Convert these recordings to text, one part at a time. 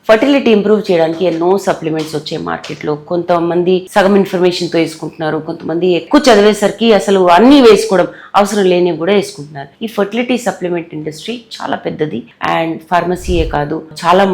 Fertility improve చేయడానికి ఎన్నో supplements వచ్చాయి మార్కెట్లో. కొంతమంది సగం ఇన్ఫర్మేషన్ తో వేసుకుంటున్నారు, కొంతమంది ఎక్కువ చదివేసరికి అసలు అన్ని వేసుకోవడం అవసరం లేనివి కూడా వేసుకుంటున్నారు. ఈ ఫర్టిలిటీ సప్లిమెంట్ ఇండస్ట్రీ చాలా పెద్దది. అండ్ ఫార్మసీయే కాదు, చాలా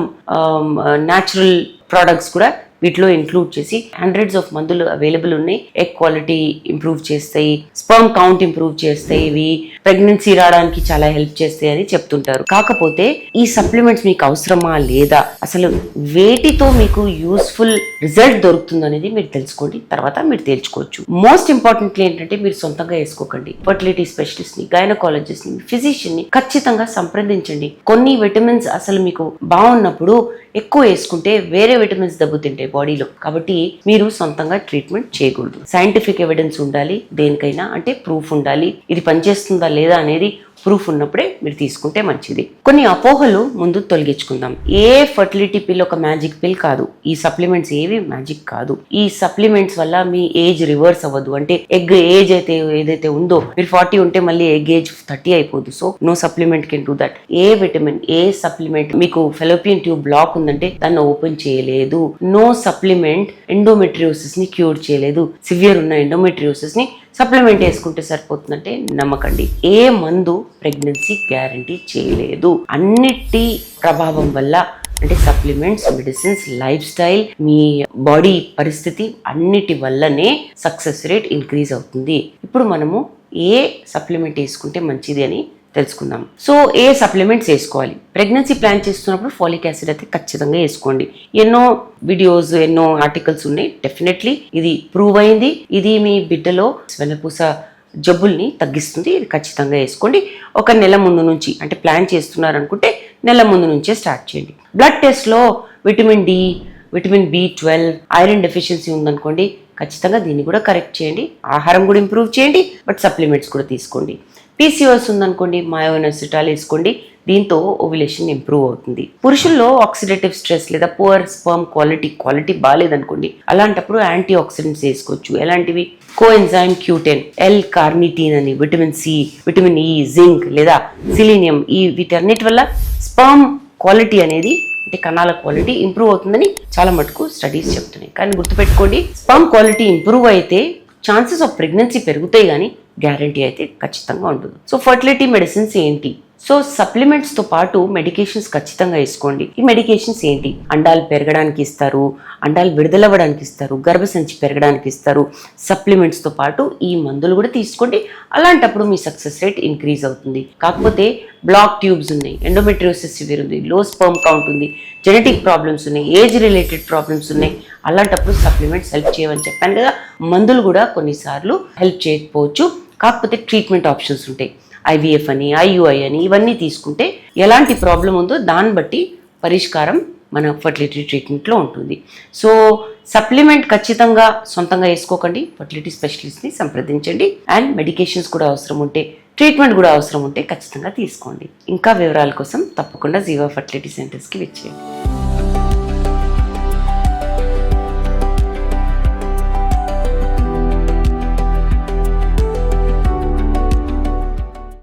న్యాచురల్ ప్రోడక్ట్స్ కూడా వీటిలో ఇంక్లూడ్ చేసి హండ్రెడ్స్ ఆఫ్ మందులు అవైలబుల్ ఉన్నాయి. ఎగ్ క్వాలిటీ ఇంప్రూవ్ చేస్తాయి, స్పర్మ్ కౌంట్ ఇంప్రూవ్ చేస్తాయి, ఇవి ప్రెగ్నెన్సీ రావడానికి చాలా హెల్ప్ చేస్తాయి అని చెప్తుంటారు. కాకపోతే ఈ సప్లిమెంట్స్ మీకు అవసరమా లేదా, అసలు వేటితో మీకు యూస్ఫుల్ రిజల్ట్ దొరుకుతుంది అనేది మీరు తెలుసుకోండి, తర్వాత మీరు తేల్చుకోవచ్చు. మోస్ట్ ఇంపార్టెంట్లీ ఏంటంటే మీరు సొంతంగా వేసుకోకండి. ఫర్టిలిటీ స్పెషలిస్ట్ ని, గైనకాలజిస్ట్ ని, ఫిజిషియన్ ని ఖచ్చితంగా సంప్రదించండి. కొన్ని విటమిన్స్ అసలు మీకు బాగున్నప్పుడు ఎక్కువ వేసుకుంటే వేరే విటమిన్స్ దెబ్బతింటాయి బాడీలో. కాబట్టి మీరు సొంతంగా ట్రీట్మెంట్ చేయకూడదు. సైంటిఫిక్ ఎవిడెన్స్ ఉండాలి దేనికైనా, అంటే ప్రూఫ్ ఉండాలి. ఇది పనిచేస్తుందా లేదా అనేది ప్రూఫ్ ఉన్నప్పుడే మీరు తీసుకుంటే మంచిది. కొన్ని అపోహలు ముందు తొలగించుకుందాం. ఏ ఫర్టిలిటీ పిల్ ఒక మ్యాజిక్ పిల్ కాదు. ఈ సప్లిమెంట్స్ ఏవి మ్యాజిక్ కాదు. ఈ సప్లిమెంట్స్ వల్ల మీ ఏజ్ రివర్స్ అవ్వదు. అంటే ఎగ్ ఏజ్ అయితే ఏదైతే ఉందో, మీరు 40 ఉంటే మళ్ళీ ఎగ్ ఏజ్ 30 అయిపోదు. So no supplement can do that. ఏ విటమిన్, ఏ సప్లిమెంట్ మీకు ఫెలోపియన్ ట్యూబ్ బ్లాక్ ఉందంటే దాన్ని ఓపెన్ చేయలేదు. నో సప్లిమెంట్ ఎండోమెట్రియోసిస్ ని క్యూర్ చేయలేదు. సివియర్ ఉన్న ఎండోమెట్రియోసిస్ ని సప్లిమెంట్ వేసుకుంటే సరిపోతుందంటే నమ్మకండి. ఏ మందు ప్రెగ్నెన్సీ గ్యారంటీ చేయలేదు. అన్నిటి ప్రభావం వల్ల, అంటే సప్లిమెంట్స్, మెడిసిన్స్, లైఫ్ స్టైల్, మీ బాడీ పరిస్థితి అన్నిటి వల్లనే సక్సెస్ రేట్ ఇంక్రీజ్ అవుతుంది. ఇప్పుడు మనము ఏ సప్లిమెంట్ వేసుకుంటే మంచిది అని తెలుసుకుందాం. సో ఏ సప్లిమెంట్స్ వేసుకోవాలి? ప్రెగ్నెన్సీ ప్లాన్ చేస్తున్నప్పుడు ఫోలిక్ యాసిడ్ అయితే ఖచ్చితంగా వేసుకోండి. ఎన్నో వీడియోస్, ఎన్నో ఆర్టికల్స్ ఉన్నాయి. డెఫినెట్లీ ఇది ప్రూవ్ అయింది. ఇది మీ బిడ్డలో వెన్నపూస జబ్బుల్ని తగ్గిస్తుంది. ఇది ఖచ్చితంగా వేసుకోండి. ఒక నెల ముందు నుంచి, అంటే ప్లాన్ చేస్తున్నారు అనుకుంటే నెల ముందు నుంచే స్టార్ట్ చేయండి. బ్లడ్ టెస్ట్లో vitamin D, vitamin B12, iron deficiency ఉందనుకోండి, ఖచ్చితంగా దీన్ని కూడా కరెక్ట్ చేయండి. ఆహారం కూడా ఇంప్రూవ్ చేయండి, బట్ సప్లిమెంట్స్ కూడా తీసుకోండి. PCOS ఉందనుకోండి, మయోనెసిటాల్ వేసుకోండి. దీంతో ఓవ్యులేషన్ ఇంప్రూవ్ అవుతుంది. పురుషుల్లో ఆక్సిడేటివ్ స్ట్రెస్ లేదా పువర్ స్పర్మ్ క్వాలిటీ బాగాలేదనుకోండి, అలాంటప్పుడు యాంటీ ఆక్సిడెంట్స్ వేసుకోవచ్చు. ఎలాంటివి? కోఎన్జైమ్ Q10, ఎల్ కార్నిటీన్ అని, vitamin C, vitamin E, zinc లేదా సిలీనియం, ఈ వీటన్నిటి వల్ల స్పర్మ్ క్వాలిటీ అనేది, అంటే కణాల క్వాలిటీ ఇంప్రూవ్ అవుతుందని చాలా మటుకు స్టడీస్ చెప్తున్నాయి. కానీ గుర్తుపెట్టుకోండి, స్పర్మ్ క్వాలిటీ ఇంప్రూవ్ అయితే ఛాన్సెస్ ఆఫ్ ప్రెగ్నెన్సీ పెరుగుతాయి, కానీ గ్యారంటీ అయితే ఖచ్చితంగా ఉండదు. సో ఫర్టిలిటీ మెడిసిన్స్ ఏంటి? సో సప్లిమెంట్స్ తో పాటు మెడికేషన్స్ ఖచ్చితంగా వేసుకోండి. ఈ మెడికేషన్స్ ఏంటి? అండాలు పెరగడానికి ఇస్తారు, అండాలు విడుదలవ్వడానికి ఇస్తారు, గర్భసంచి పెరగడానికి ఇస్తారు. సప్లిమెంట్స్ తో పాటు ఈ మందులు కూడా తీసుకోండి. అలాంటప్పుడు మీ సక్సెస్ రేట్ ఇంక్రీజ్ అవుతుంది. కాకపోతే బ్లాక్ ట్యూబ్స్ ఉన్నాయి, ఎండోమెట్రియోసిస్ సివియర్ ఉంది, లో స్పర్మ్ కౌంట్ ఉంది, జెనెటిక్ ప్రాబ్లమ్స్ ఉన్నాయి, ఏజ్ రిలేటెడ్ ప్రాబ్లమ్స్ ఉన్నాయి. అలాంటప్పుడు సప్లిమెంట్స్ హెల్ప్ చేయవని చెప్పాను కదా. మందులు కూడా కొన్నిసార్లు హెల్ప్ చేయకపోవచ్చు. కాకపోతే ట్రీట్మెంట్ ఆప్షన్స్ ఉంటాయి. IVF అని, IUI అని, ఇవన్నీ తీసుకుంటే ఎలాంటి ప్రాబ్లం ఉందో దాన్ని బట్టి పరిష్కారం మన ఫర్టిలిటీ ట్రీట్మెంట్లో ఉంటుంది. సో సప్లిమెంట్ ఖచ్చితంగా సొంతంగా వేసుకోకండి. ఫర్టిలిటీ స్పెషలిస్ట్ని సంప్రదించండి. అండ్ మెడికేషన్స్ కూడా అవసరం ఉంటే, ట్రీట్మెంట్ కూడా అవసరం ఉంటే ఖచ్చితంగా తీసుకోండి. ఇంకా వివరాల కోసం తప్పకుండా జీవా ఫర్టిలిటీ సెంటర్స్కి విచ్చేయండి.